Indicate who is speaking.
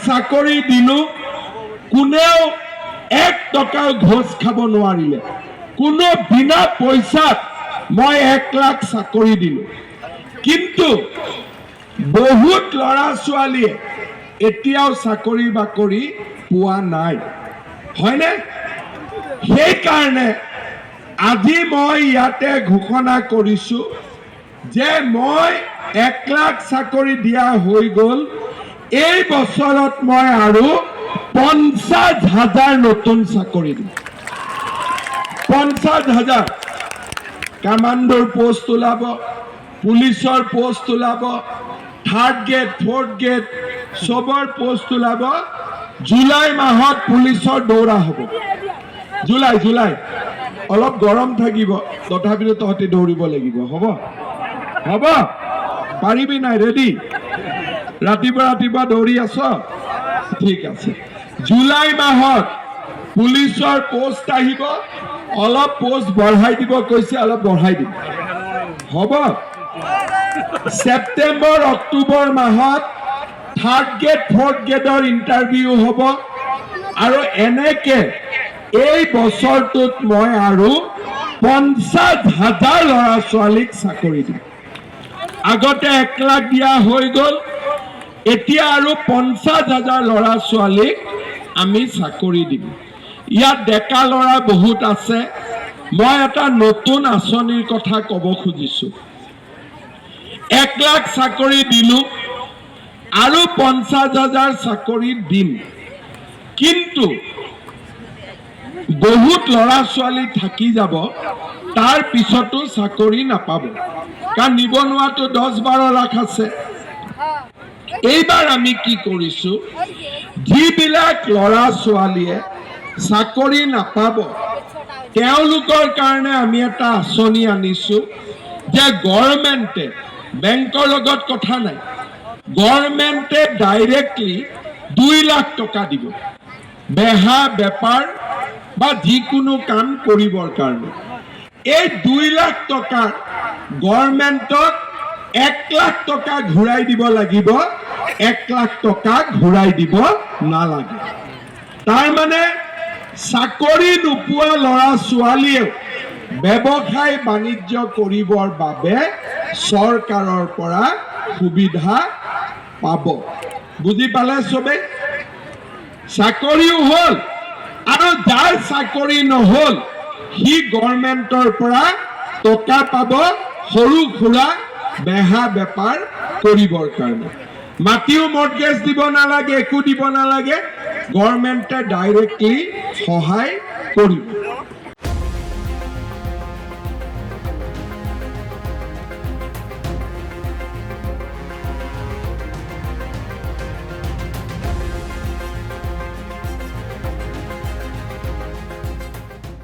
Speaker 1: চাকৰি দিলো, কোনেও 1 টকাও ঘোষ খাব নোৱাৰিলে। কোনো বিনা পইচাত মই 1 লাখ চাকৰি দিলো। কিন্তু বহুত ল'ৰা ছোৱালীয়ে এতিয়াও চাকৰি বাকৰি পোৱা নাই, হয়নে? সেইকাৰণে আজি মই ইয়াতে ঘোষণা কৰিছো যে মই 1 লাখ চাকৰি দিয়া হৈ গ'ল। এই বছৰত মই আৰু 50,000 নতুন চাকৰি দিম। 50,000 কামাণ্ডোৰ পোষ্ট ওলাব, পুলিচৰ পোষ্ট ওলাব, 3rd গ্ৰেড 4th গ্ৰেড সবৰ পোষ্ট ওলাব। জুলাই মাহত পুলিচৰ দৌৰা হ'ব। জুলাই অলপ গৰম থাকিব, তথাপিও তহঁতি দৌৰিব লাগিব। হ'ব হ'ব, পাৰিবি নাই? ৰেডি? ৰাতিপুৱা দৌৰি আছ? ঠিক আছে। জুলাই মাহত পুলিচৰ পোষ্ট আহিব, অলপ পোষ্ট বঢ়াই দিব কৈছে, অলপ বঢ়াই দিব। হ'ব। সেপ্টেম্বৰ অক্টোবৰ মাহত 3rd গ্ৰেড 4th গ্ৰেডৰ ইণ্টাৰভিউ হ'ব। আৰু এনেকে এই বছৰটোত মই আৰু 50,000 ল'ৰা ছোৱালীক চাকৰি দিম। আগতে 1 লাখ দিয়া হৈ গ'ল, এতিয়া আৰু 50,000 ল'ৰা ছোৱালীক আমি চাকৰি দিম। ইয়াত ডেকা ল'ৰা বহুত আছে। মই এটা নতুন আঁচনিৰ কথা ক'ব খুজিছো। 1 লাখ চাকৰি দিলো, আৰু 50,000 চাকৰি দিম। কিন্তু বহুত ল'ৰা ছোৱালী থাকি যাব, তাৰ পিছতো চাকৰি নাপাব, কাৰণ নিবনুৱাটো 10-12 লাখ আছে। এইবাৰ আমি কি কৰিছো, যিবিলাক ল'ৰা ছোৱালীয়ে চাকৰি নাপাব তেওঁলোকৰ কাৰণে আমি এটা আঁচনি আনিছো যে গভৰ্ণমেণ্টে, বেংকৰ লগত কথা নাই, গভৰ্ণমেণ্টে ডাইৰেক্টলি 2 লাখ টকা দিব বেহা বেপাৰ বা যিকোনো কাম কৰিবৰ কাৰণে। এই 2 লাখ টকা গভৰ্ণমেণ্টক 1 লাখ টকা ঘূৰাই দিব লাগিব, 1 লাখ টকা ঘূৰাই দিব নালাগে। তাৰ মানে চাকৰি নোপোৱা ল'ৰা ছোৱালীয়েও ব্যৱসায় বাণিজ্য কৰিবৰ বাবে চৰকাৰৰ পৰা সুবিধা পাব। বুজি পালে চবে? চাকৰিও হ'ল, আৰু যাৰ চাকৰি নহ'ল সি গভৰ্ণমেণ্টৰ পৰা টকা পাব সৰু সুৰা বেহা বেপাৰ কৰিবৰ কাৰণে। মাটিও মৰ্টগেজ দিব নালাগে, একো দিব নালাগে, গভৰ্ণমেণ্টে ডাইৰেক্টলি সহায় কৰিব।